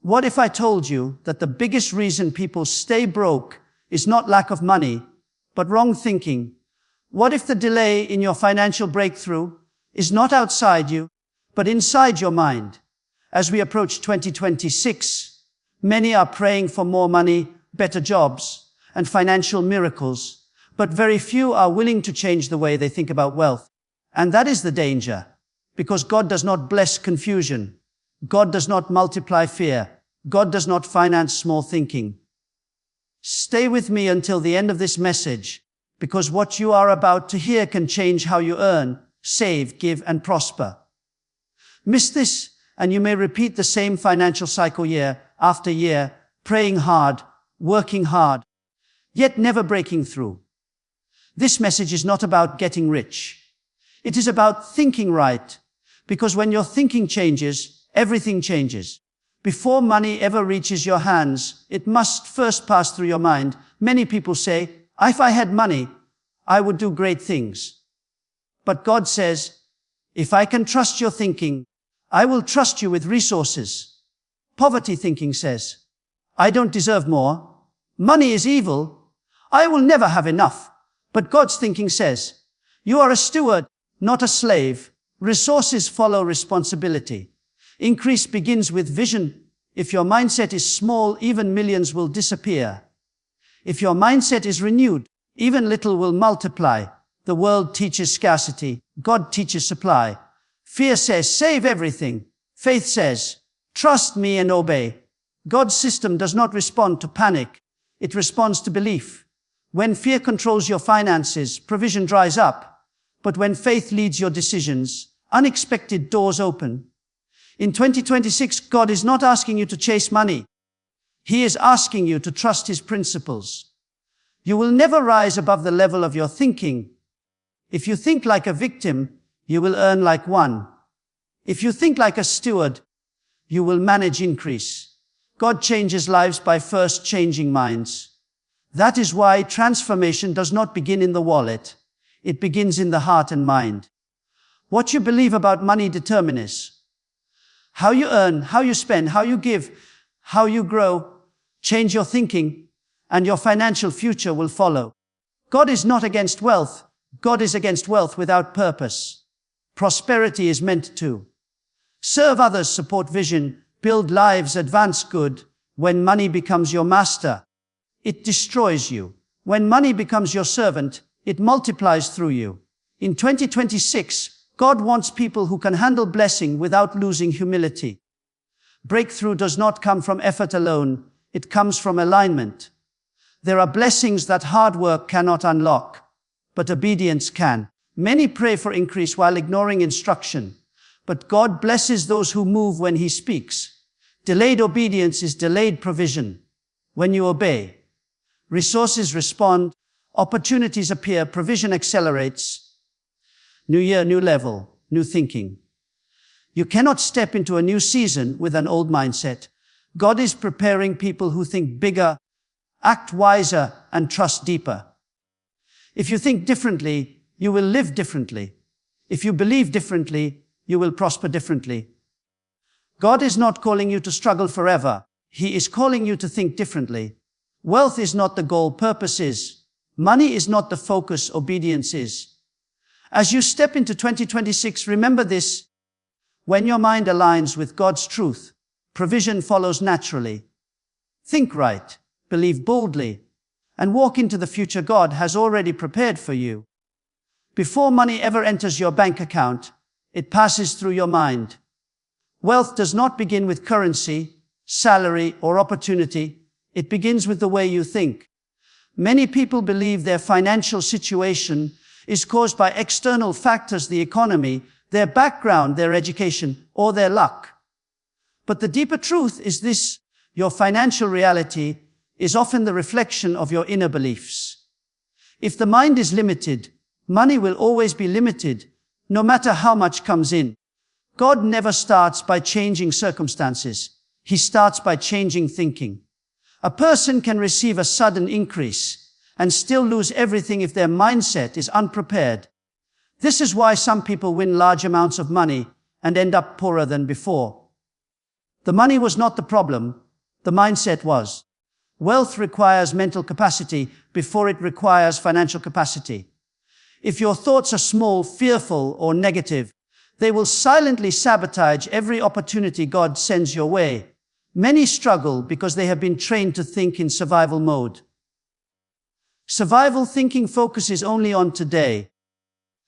What if I told you that the biggest reason people stay broke is not lack of money, but wrong thinking? What if the delay in your financial breakthrough is not outside you, but inside your mind? As we approach 2026, many are praying for more money, better jobs, and financial miracles, but very few are willing to change the way they think about wealth. And that is the danger, because God does not bless confusion. God does not multiply fear. God does not finance small thinking. Stay with me until the end of this message, because what you are about to hear can change how you earn, save, give, and prosper. Miss this, and you may repeat the same financial cycle year after year, praying hard, working hard, yet never breaking through. This message is not about getting rich. It is about thinking right, because when your thinking changes, everything changes. Before money ever reaches your hands, it must first pass through your mind. Many people say, if I had money, I would do great things. But God says, if I can trust your thinking, I will trust you with resources. Poverty thinking says, I don't deserve more. Money is evil. I will never have enough. But God's thinking says, you are a steward, not a slave. Resources follow responsibility. Increase begins with vision. If your mindset is small, even millions will disappear. If your mindset is renewed, even little will multiply. The world teaches scarcity. God teaches supply. Fear says, save everything. Faith says, trust me and obey. God's system does not respond to panic. It responds to belief. When fear controls your finances, provision dries up. But when faith leads your decisions, unexpected doors open. In 2026, God is not asking you to chase money. He is asking you to trust His principles. You will never rise above the level of your thinking. If you think like a victim, you will earn like one. If you think like a steward, you will manage increase. God changes lives by first changing minds. That is why transformation does not begin in the wallet. It begins in the heart and mind. What you believe about money determines how you earn, how you spend, how you give, how you grow. Change your thinking, and your financial future will follow. God is not against wealth. God is against wealth without purpose. Prosperity is meant to serve others, support vision, build lives, advance good. When money becomes your master, it destroys you. When money becomes your servant, it multiplies through you. In 2026, God wants people who can handle blessing without losing humility. Breakthrough does not come from effort alone. It comes from alignment. There are blessings that hard work cannot unlock, but obedience can. Many pray for increase while ignoring instruction, but God blesses those who move when He speaks. Delayed obedience is delayed provision. When you obey, resources respond, opportunities appear, provision accelerates. New year, new level, new thinking. You cannot step into a new season with an old mindset. God is preparing people who think bigger, act wiser, and trust deeper. If you think differently, you will live differently. If you believe differently, you will prosper differently. God is not calling you to struggle forever. He is calling you to think differently. Wealth is not the goal, purpose is. Money is not the focus, obedience is. As you step into 2026, remember this. When your mind aligns with God's truth, provision follows naturally. Think right, believe boldly, and walk into the future God has already prepared for you. Before money ever enters your bank account, it passes through your mind. Wealth does not begin with currency, salary, or opportunity. It begins with the way you think. Many people believe their financial situation is caused by external factors, the economy, their background, their education, or their luck. But the deeper truth is this: your financial reality is often the reflection of your inner beliefs. If the mind is limited, money will always be limited, no matter how much comes in. God never starts by changing circumstances. He starts by changing thinking. A person can receive a sudden increase and still lose everything if their mindset is unprepared. This is why some people win large amounts of money and end up poorer than before. The money was not the problem, the mindset was. Wealth requires mental capacity before it requires financial capacity. If your thoughts are small, fearful, or negative, they will silently sabotage every opportunity God sends your way. Many struggle because they have been trained to think in survival mode. Survival thinking focuses only on today.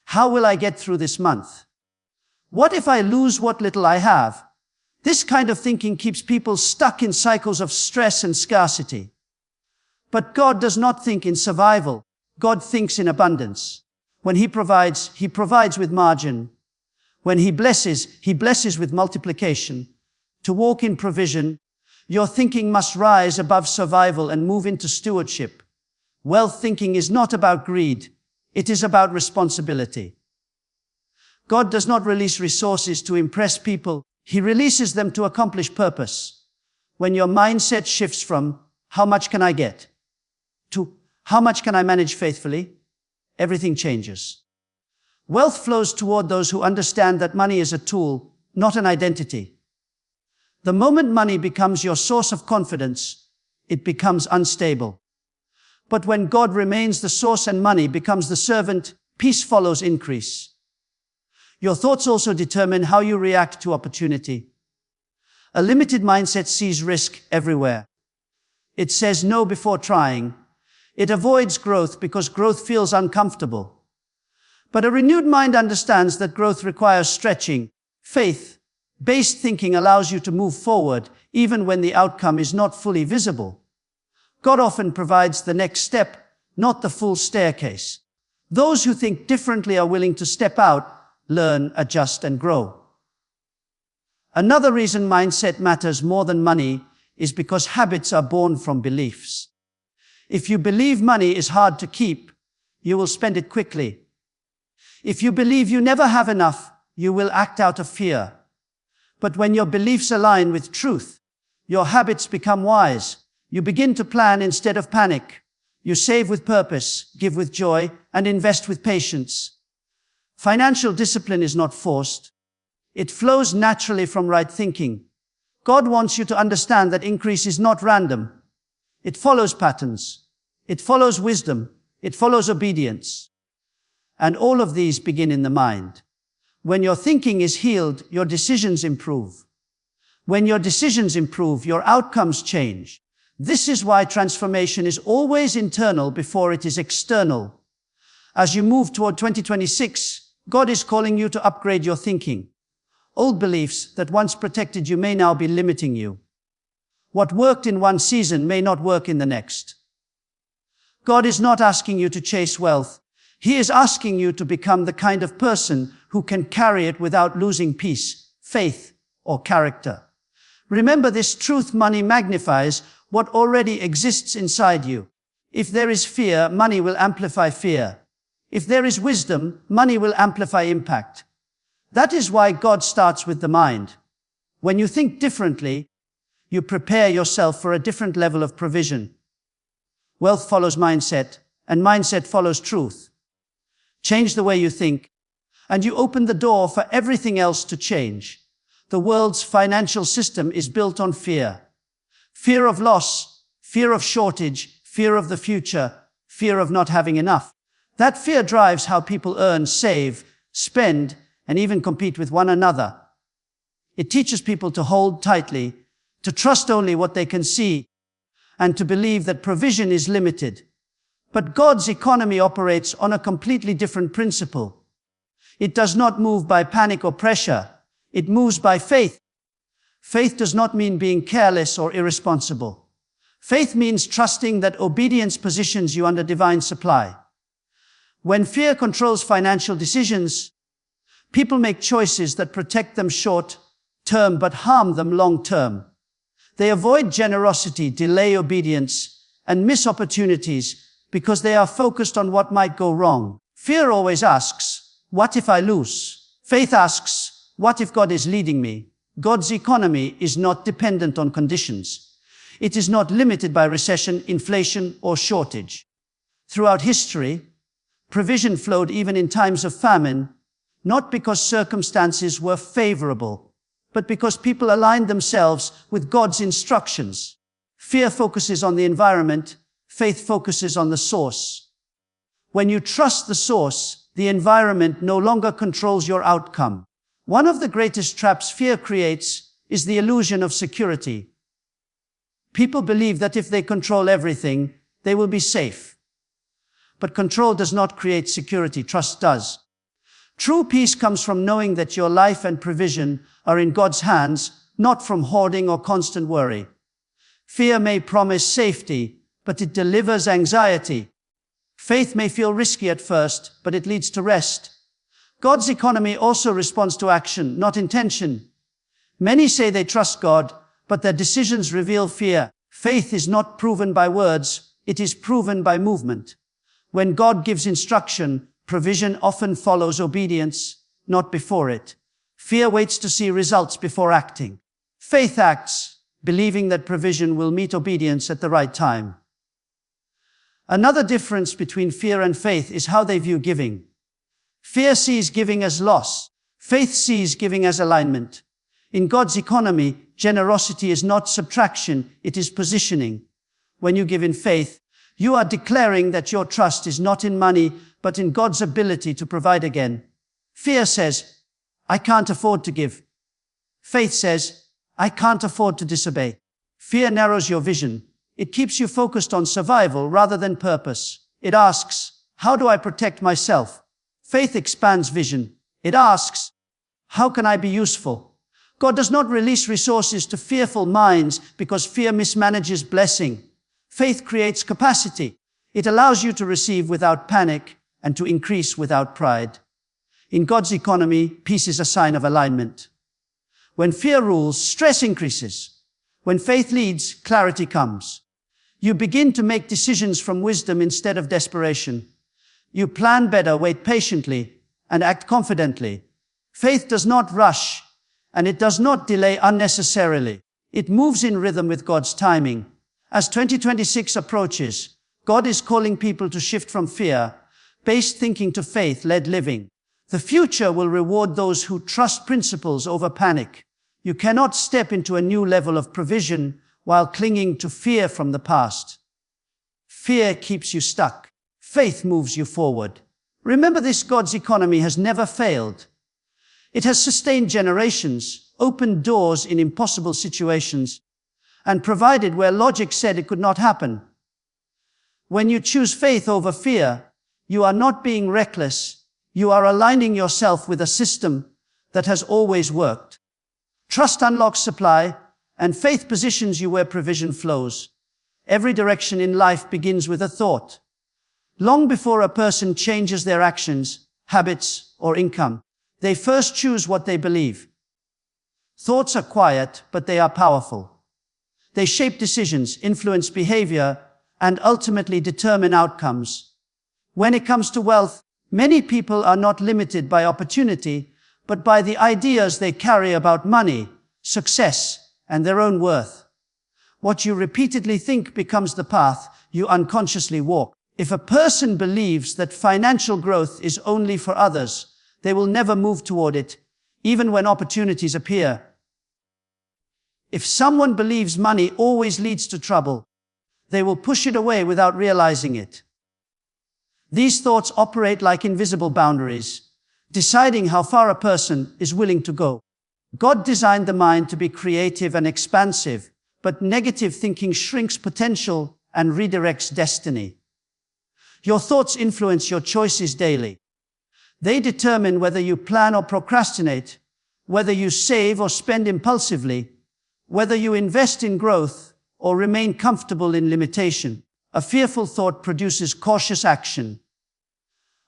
How will I get through this month? What if I lose what little I have? This kind of thinking keeps people stuck in cycles of stress and scarcity. But God does not think in survival. God thinks in abundance. When He provides with margin. When He blesses with multiplication. To walk in provision, your thinking must rise above survival and move into stewardship. Wealth thinking is not about greed. It is about responsibility. God does not release resources to impress people. He releases them to accomplish purpose. When your mindset shifts from, how much can I get? To, how much can I manage faithfully? Everything changes. Wealth flows toward those who understand that money is a tool, not an identity. The moment money becomes your source of confidence, it becomes unstable. But when God remains the source and money becomes the servant, peace follows increase. Your thoughts also determine how you react to opportunity. A limited mindset sees risk everywhere. It says no before trying. It avoids growth because growth feels uncomfortable. But a renewed mind understands that growth requires stretching. Faith-based thinking allows you to move forward even when the outcome is not fully visible. God often provides the next step, not the full staircase. Those who think differently are willing to step out, learn, adjust, and grow. Another reason mindset matters more than money is because habits are born from beliefs. If you believe money is hard to keep, you will spend it quickly. If you believe you never have enough, you will act out of fear. But when your beliefs align with truth, your habits become wise. You begin to plan instead of panic. You save with purpose, give with joy, and invest with patience. Financial discipline is not forced. It flows naturally from right thinking. God wants you to understand that increase is not random. It follows patterns. It follows wisdom. It follows obedience. And all of these begin in the mind. When your thinking is healed, your decisions improve. When your decisions improve, your outcomes change. This is why transformation is always internal before it is external. As you move toward 2026, God is calling you to upgrade your thinking. Old beliefs that once protected you may now be limiting you. What worked in one season may not work in the next. God is not asking you to chase wealth. He is asking you to become the kind of person who can carry it without losing peace, faith, or character. Remember this truth: money magnifies what already exists inside you. If there is fear, money will amplify fear. If there is wisdom, money will amplify impact. That is why God starts with the mind. When you think differently, you prepare yourself for a different level of provision. Wealth follows mindset, and mindset follows truth. Change the way you think, and you open the door for everything else to change. The world's financial system is built on fear. Fear of loss, fear of shortage, fear of the future, fear of not having enough. That fear drives how people earn, save, spend, and even compete with one another. It teaches people to hold tightly, to trust only what they can see, and to believe that provision is limited. But God's economy operates on a completely different principle. It does not move by panic or pressure. It moves by faith. Faith does not mean being careless or irresponsible. Faith means trusting that obedience positions you under divine supply. When fear controls financial decisions, people make choices that protect them short-term but harm them long-term. They avoid generosity, delay obedience, and miss opportunities because they are focused on what might go wrong. Fear always asks, what if I lose? Faith asks, what if God is leading me? God's economy is not dependent on conditions. It is not limited by recession, inflation, or shortage. Throughout history, provision flowed even in times of famine, not because circumstances were favorable, but because people align themselves with God's instructions. Fear focuses on the environment, faith focuses on the source. When you trust the source, the environment no longer controls your outcome. One of the greatest traps fear creates is the illusion of security. People believe that if they control everything, they will be safe. But control does not create security, trust does. True peace comes from knowing that your life and provision are in God's hands, not from hoarding or constant worry. Fear may promise safety, but it delivers anxiety. Faith may feel risky at first, but it leads to rest. God's economy also responds to action, not intention. Many say they trust God, but their decisions reveal fear. Faith is not proven by words, it is proven by movement. When God gives instruction, provision often follows obedience, not before it. Fear waits to see results before acting. Faith acts, believing that provision will meet obedience at the right time. Another difference between fear and faith is how they view giving. Fear sees giving as loss. Faith sees giving as alignment. In God's economy, generosity is not subtraction, it is positioning. When you give in faith, you are declaring that your trust is not in money, but in God's ability to provide again. Fear says, I can't afford to give. Faith says, I can't afford to disobey. Fear narrows your vision. It keeps you focused on survival rather than purpose. It asks, how do I protect myself? Faith expands vision. It asks, how can I be useful? God does not release resources to fearful minds because fear mismanages blessing. Faith creates capacity. It allows you to receive without panic and to increase without pride. In God's economy, peace is a sign of alignment. When fear rules, stress increases. When faith leads, clarity comes. You begin to make decisions from wisdom instead of desperation. You plan better, wait patiently, and act confidently. Faith does not rush, and it does not delay unnecessarily. It moves in rhythm with God's timing. As 2026 approaches, God is calling people to shift from fear-based thinking to faith-led living. The future will reward those who trust principles over panic. You cannot step into a new level of provision while clinging to fear from the past. Fear keeps you stuck. Faith moves you forward. Remember this: God's economy has never failed. It has sustained generations, opened doors in impossible situations, and provided where logic said it could not happen. When you choose faith over fear, you are not being reckless. You are aligning yourself with a system that has always worked. Trust unlocks supply, and faith positions you where provision flows. Every direction in life begins with a thought. Long before a person changes their actions, habits, or income, they first choose what they believe. Thoughts are quiet, but they are powerful. They shape decisions, influence behavior, and ultimately determine outcomes. When it comes to wealth, many people are not limited by opportunity, but by the ideas they carry about money, success, and their own worth. What you repeatedly think becomes the path you unconsciously walk. If a person believes that financial growth is only for others, they will never move toward it, even when opportunities appear. If someone believes money always leads to trouble, they will push it away without realizing it. These thoughts operate like invisible boundaries, deciding how far a person is willing to go. God designed the mind to be creative and expansive, but negative thinking shrinks potential and redirects destiny. Your thoughts influence your choices daily. They determine whether you plan or procrastinate, whether you save or spend impulsively, whether you invest in growth or remain comfortable in limitation. A fearful thought produces cautious action.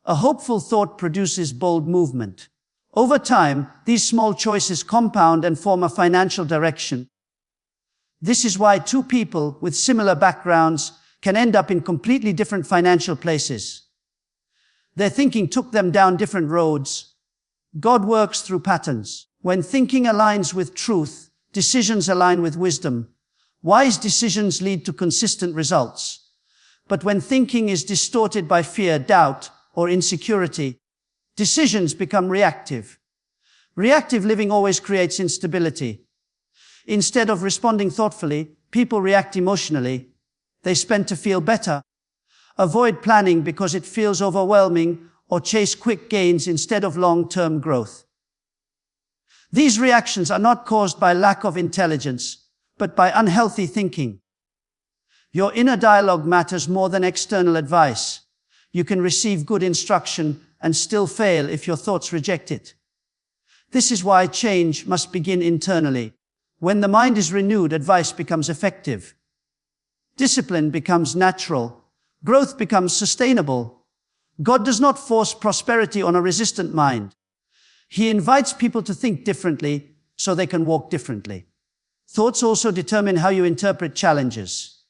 A hopeful thought produces bold movement. Over time, these small choices compound and form a financial direction. This is why two people with similar backgrounds can end up in completely different financial places. Their thinking took them down different roads. God works through patterns. When thinking aligns with truth, decisions align with wisdom. Wise decisions lead to consistent results. But when thinking is distorted by fear, doubt, or insecurity, decisions become reactive. Reactive living always creates instability. Instead of responding thoughtfully, people react emotionally. They spend to feel better, avoid planning because it feels overwhelming, or chase quick gains instead of long-term growth. These reactions are not caused by lack of intelligence, but by unhealthy thinking. Your inner dialogue matters more than external advice. You can receive good instruction and still fail if your thoughts reject it. This is why change must begin internally. When the mind is renewed, advice becomes effective. Discipline becomes natural. Growth becomes sustainable. God does not force prosperity on a resistant mind. He invites people to think differently so they can walk differently. Thoughts also determine how you interpret challenges.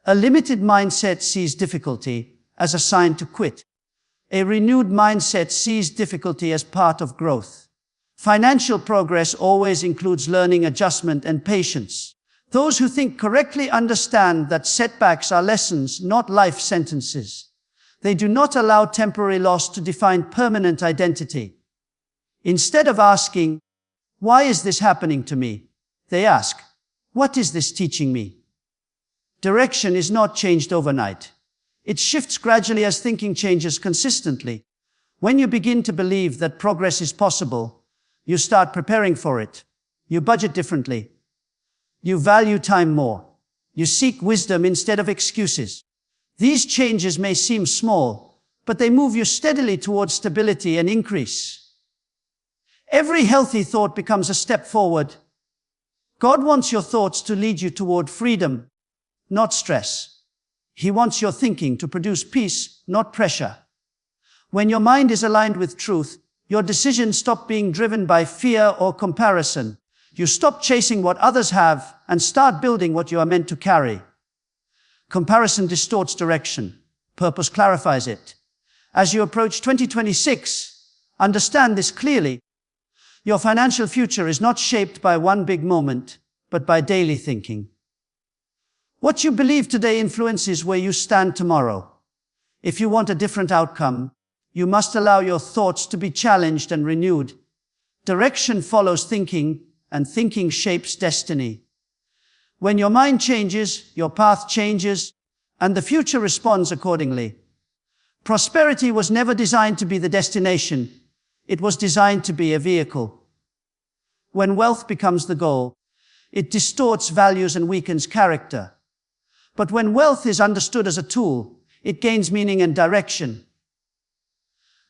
A limited mindset sees difficulty as a sign to quit. A renewed mindset sees difficulty as part of growth. Financial progress always includes learning, adjustment, and patience. Those who think correctly understand that setbacks are lessons, not life sentences. They do not allow temporary loss to define permanent identity. Instead of asking, "Why is this happening to me?" they ask, "What is this teaching me?" Direction is not changed overnight. It shifts gradually as thinking changes consistently. When you begin to believe that progress is possible, you start preparing for it. You budget differently. You value time more. You seek wisdom instead of excuses. These changes may seem small, but they move you steadily towards stability and increase. Every healthy thought becomes a step forward. God wants your thoughts to lead you toward freedom, not stress. He wants your thinking to produce peace, not pressure. When your mind is aligned with truth, your decisions stop being driven by fear or comparison. You stop chasing what others have and start building what you are meant to carry. Comparison distorts direction. Purpose clarifies it. As you approach 2026, understand this clearly. Your financial future is not shaped by one big moment, but by daily thinking. What you believe today influences where you stand tomorrow. If you want a different outcome, you must allow your thoughts to be challenged and renewed. Direction follows thinking, and thinking shapes destiny. When your mind changes, your path changes, and the future responds accordingly. Prosperity was never designed to be the destination. It was designed to be a vehicle. When wealth becomes the goal, it distorts values and weakens character. But when wealth is understood as a tool, it gains meaning and direction.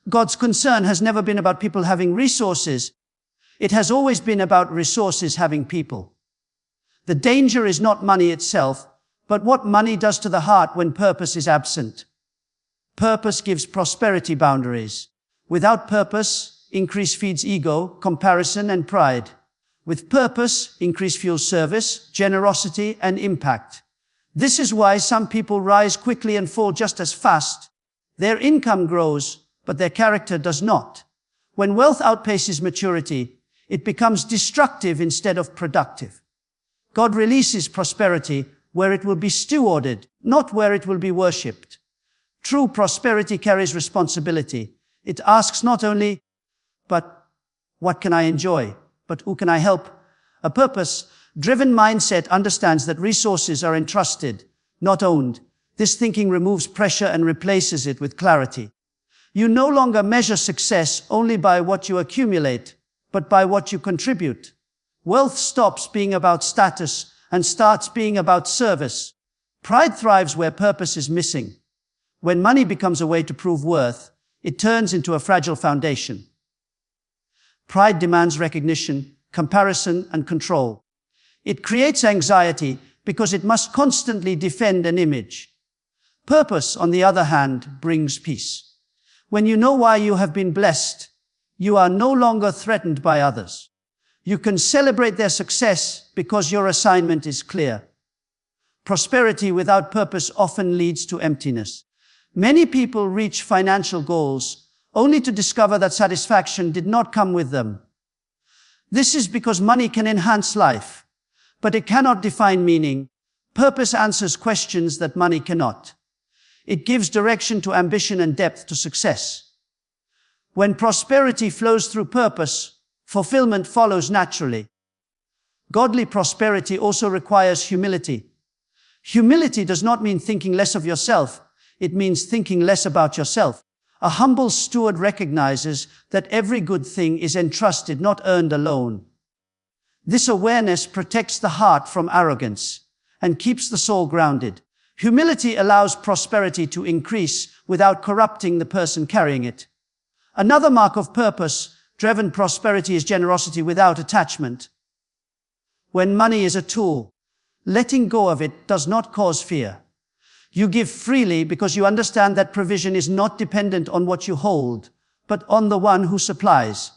God's concern has never been about people having resources. It has always been about resources having people. The danger is not money itself, but what money does to the heart when purpose is absent. Purpose gives prosperity boundaries. Without purpose, increase feeds ego, comparison, and pride. With purpose, increase fuels service, generosity, and impact. This is why some people rise quickly and fall just as fast. Their income grows, but their character does not. When wealth outpaces maturity, it becomes destructive instead of productive. God releases prosperity where it will be stewarded, not where it will be worshipped. True prosperity carries responsibility. It asks not only, but what can I enjoy? But who can I help? A purpose-driven mindset understands that resources are entrusted, not owned. This thinking removes pressure and replaces it with clarity. You no longer measure success only by what you accumulate, but by what you contribute. Wealth stops being about status and starts being about service. Pride thrives where purpose is missing. When money becomes a way to prove worth, it turns into a fragile foundation. Pride demands recognition, comparison, and control. It creates anxiety because it must constantly defend an image. Purpose, on the other hand, brings peace. When you know why you have been blessed, you are no longer threatened by others. You can celebrate their success because your assignment is clear. Prosperity without purpose often leads to emptiness. Many people reach financial goals only to discover that satisfaction did not come with them. This is because money can enhance life, but it cannot define meaning. Purpose answers questions that money cannot. It gives direction to ambition and depth to success. When prosperity flows through purpose, Fulfillment follows naturally. Godly prosperity also requires humility. Humility does not mean thinking less of yourself. It means thinking less about yourself. A humble steward recognizes that every good thing is entrusted, not earned alone. This awareness protects the heart from arrogance and keeps the soul grounded. Humility allows prosperity to increase without corrupting the person carrying it. Another mark of purpose-driven prosperity is generosity without attachment. When money is a tool, letting go of it does not cause fear. You give freely because you understand that provision is not dependent on what you hold, but on the one who supplies.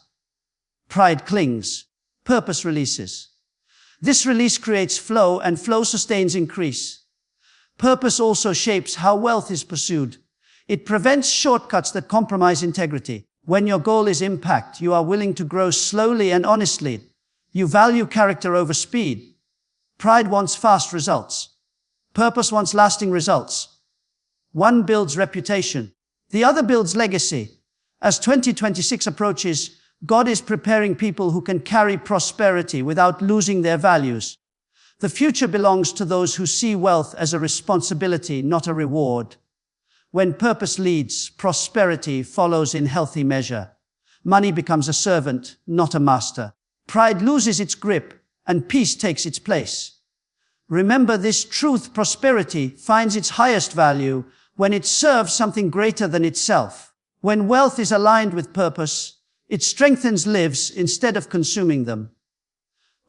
Pride clings. Purpose releases. This release creates flow, and flow sustains increase. Purpose also shapes how wealth is pursued. It prevents shortcuts that compromise integrity. When your goal is impact, you are willing to grow slowly and honestly. You value character over speed. Pride wants fast results. Purpose wants lasting results. One builds reputation. The other builds legacy. As 2026 approaches, God is preparing people who can carry prosperity without losing their values. The future belongs to those who see wealth as a responsibility, not a reward. When purpose leads, prosperity follows in healthy measure. Money becomes a servant, not a master. Pride loses its grip, and peace takes its place. Remember this truth: prosperity finds its highest value when it serves something greater than itself. When wealth is aligned with purpose, it strengthens lives instead of consuming them.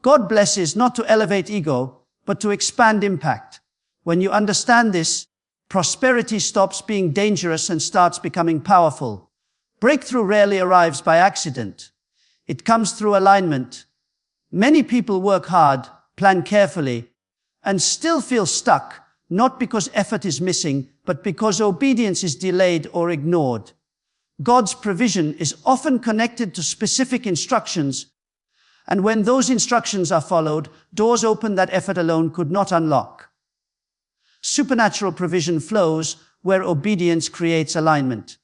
God blesses not to elevate ego, but to expand impact. When you understand this, prosperity stops being dangerous and starts becoming powerful. Breakthrough rarely arrives by accident. It comes through alignment. Many people work hard, plan carefully, and still feel stuck, not because effort is missing, but because obedience is delayed or ignored. God's provision is often connected to specific instructions, and when those instructions are followed, doors open that effort alone could not unlock. Supernatural provision flows where obedience creates alignment.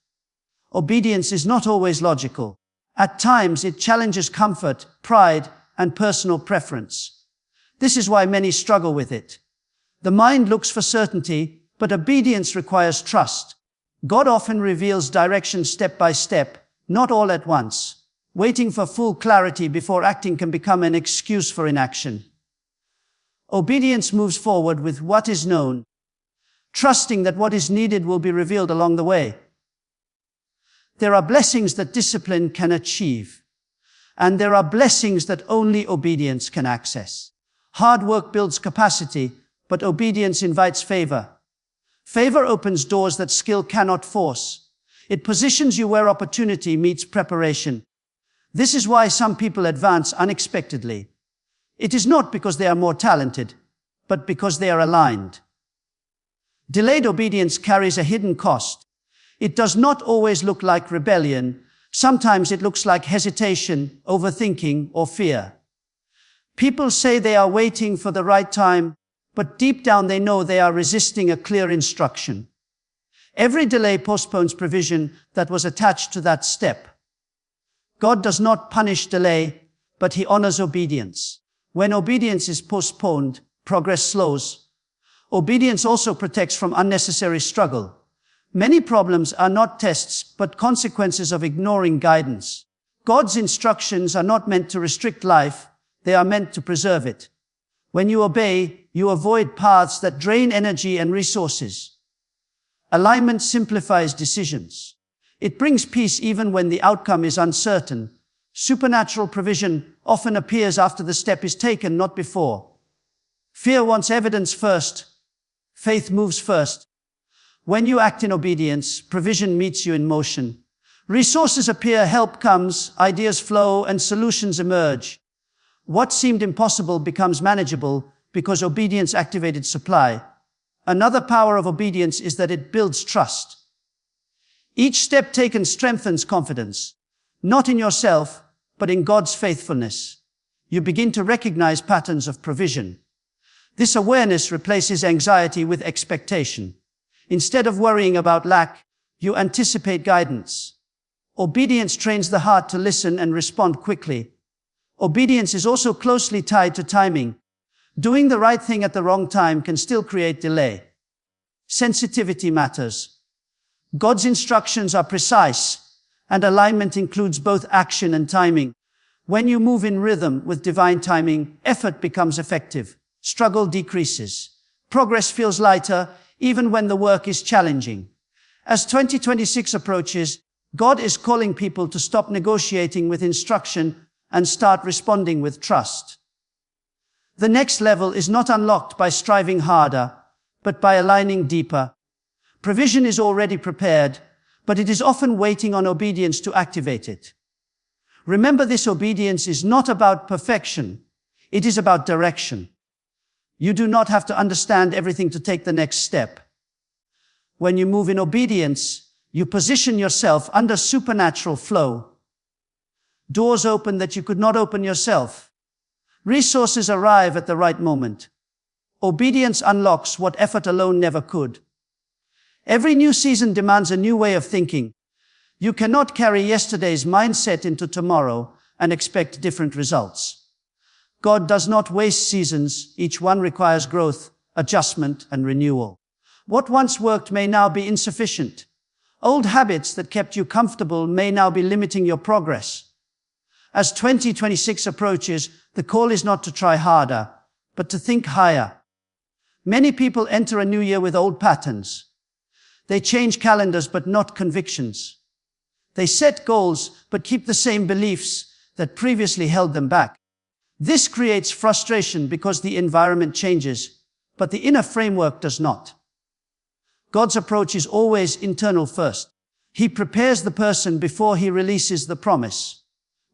Obedience is not always logical. At times, it challenges comfort, pride, and personal preference. This is why many struggle with it. The mind looks for certainty, but obedience requires trust. God often reveals direction step by step, not all at once. Waiting for full clarity before acting can become an excuse for inaction. Obedience moves forward with what is known, trusting that what is needed will be revealed along the way. There are blessings that discipline can achieve, and there are blessings that only obedience can access. Hard work builds capacity, but obedience invites favor. Favor opens doors that skill cannot force. It positions you where opportunity meets preparation. This is why some people advance unexpectedly. It is not because they are more talented, but because they are aligned. Delayed obedience carries a hidden cost. It does not always look like rebellion. Sometimes it looks like hesitation, overthinking, or fear. People say they are waiting for the right time, but deep down they know they are resisting a clear instruction. Every delay postpones provision that was attached to that step. God does not punish delay, but He honors obedience. When obedience is postponed, progress slows. Obedience also protects from unnecessary struggle. Many problems are not tests, but consequences of ignoring guidance. God's instructions are not meant to restrict life, they are meant to preserve it. When you obey, you avoid paths that drain energy and resources. Alignment simplifies decisions. It brings peace even when the outcome is uncertain. Supernatural provision often appears after the step is taken, not before. Fear wants evidence first. Faith moves first. When you act in obedience, provision meets you in motion. Resources appear, help comes, ideas flow, and solutions emerge. What seemed impossible becomes manageable because obedience activated supply. Another power of obedience is that it builds trust. Each step taken strengthens confidence, not in yourself, but in God's faithfulness. You begin to recognize patterns of provision. This awareness replaces anxiety with expectation. Instead of worrying about lack, you anticipate guidance. Obedience trains the heart to listen and respond quickly. Obedience is also closely tied to timing. Doing the right thing at the wrong time can still create delay. Sensitivity matters. God's instructions are precise, and alignment includes both action and timing. When you move in rhythm with divine timing, effort becomes effective. Struggle decreases. Progress feels lighter, even when the work is challenging. As 2026 approaches, God is calling people to stop negotiating with instruction and start responding with trust. The next level is not unlocked by striving harder, but by aligning deeper. Provision is already prepared, but it is often waiting on obedience to activate it. Remember, this obedience is not about perfection. It is about direction. You do not have to understand everything to take the next step. When you move in obedience, you position yourself under supernatural flow. Doors open that you could not open yourself. Resources arrive at the right moment. Obedience unlocks what effort alone never could. Every new season demands a new way of thinking. You cannot carry yesterday's mindset into tomorrow and expect different results. God does not waste seasons. Each one requires growth, adjustment, and renewal. What once worked may now be insufficient. Old habits that kept you comfortable may now be limiting your progress. As 2026 approaches, the call is not to try harder, but to think higher. Many people enter a new year with old patterns. They change calendars, but not convictions. They set goals, but keep the same beliefs that previously held them back. This creates frustration because the environment changes, but the inner framework does not. God's approach is always internal first. He prepares the person before he releases the promise.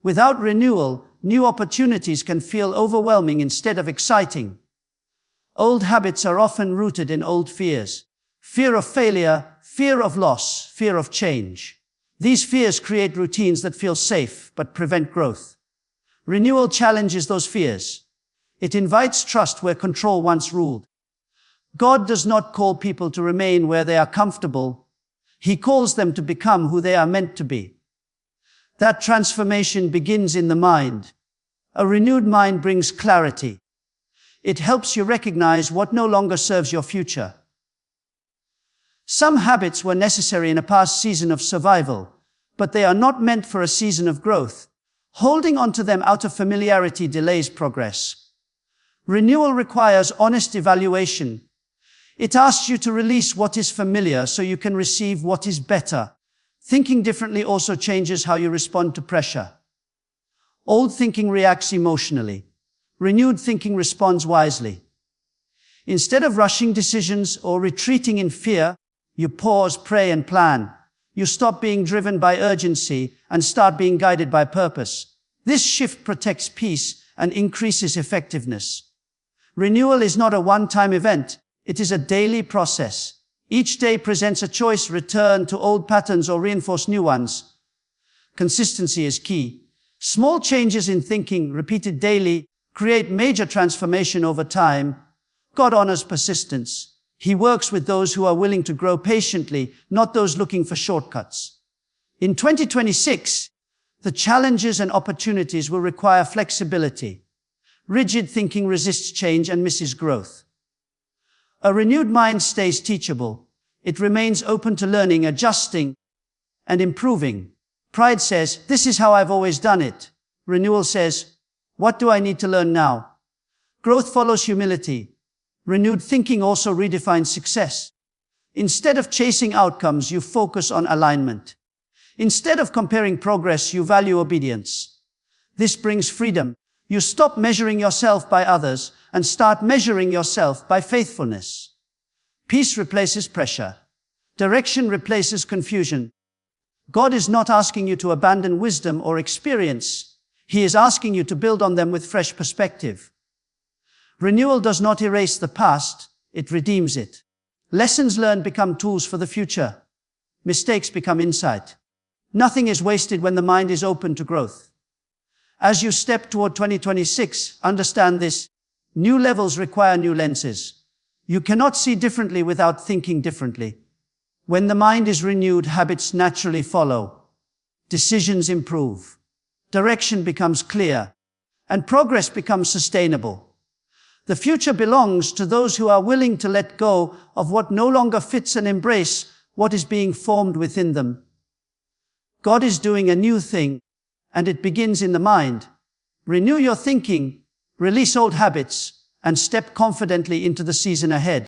Without renewal, new opportunities can feel overwhelming instead of exciting. Old habits are often rooted in old fears. Fear of failure, fear of loss, fear of change. These fears create routines that feel safe but prevent growth. Renewal challenges those fears. It invites trust where control once ruled. God does not call people to remain where they are comfortable. He calls them to become who they are meant to be. That transformation begins in the mind. A renewed mind brings clarity. It helps you recognize what no longer serves your future. Some habits were necessary in a past season of survival, but they are not meant for a season of growth. Holding on to them out of familiarity delays progress. Renewal requires honest evaluation. It asks you to release what is familiar so you can receive what is better. Thinking differently also changes how you respond to pressure. Old thinking reacts emotionally. Renewed thinking responds wisely. Instead of rushing decisions or retreating in fear, you pause, pray, and plan. You stop being driven by urgency and start being guided by purpose. This shift protects peace and increases effectiveness. Renewal is not a one-time event. It is a daily process. Each day presents a choice: return to old patterns or reinforce new ones. Consistency is key. Small changes in thinking, repeated daily, create major transformation over time. God honors persistence. He works with those who are willing to grow patiently, not those looking for shortcuts. In 2026, the challenges and opportunities will require flexibility. Rigid thinking resists change and misses growth. A renewed mind stays teachable. It remains open to learning, adjusting, and improving. Pride says, "This is how I've always done it." Renewal says, "What do I need to learn now?" Growth follows humility. Renewed thinking also redefines success. Instead of chasing outcomes, you focus on alignment. Instead of comparing progress, you value obedience. This brings freedom. You stop measuring yourself by others and start measuring yourself by faithfulness. Peace replaces pressure. Direction replaces confusion. God is not asking you to abandon wisdom or experience. He is asking you to build on them with fresh perspective. Renewal does not erase the past, it redeems it. Lessons learned become tools for the future. Mistakes become insight. Nothing is wasted when the mind is open to growth. As you step toward 2026, understand this: new levels require new lenses. You cannot see differently without thinking differently. When the mind is renewed, habits naturally follow. Decisions improve. Direction becomes clear. and progress becomes sustainable. The future belongs to those who are willing to let go of what no longer fits and embrace what is being formed within them. God is doing a new thing, and it begins in the mind. Renew your thinking, release old habits, and step confidently into the season ahead.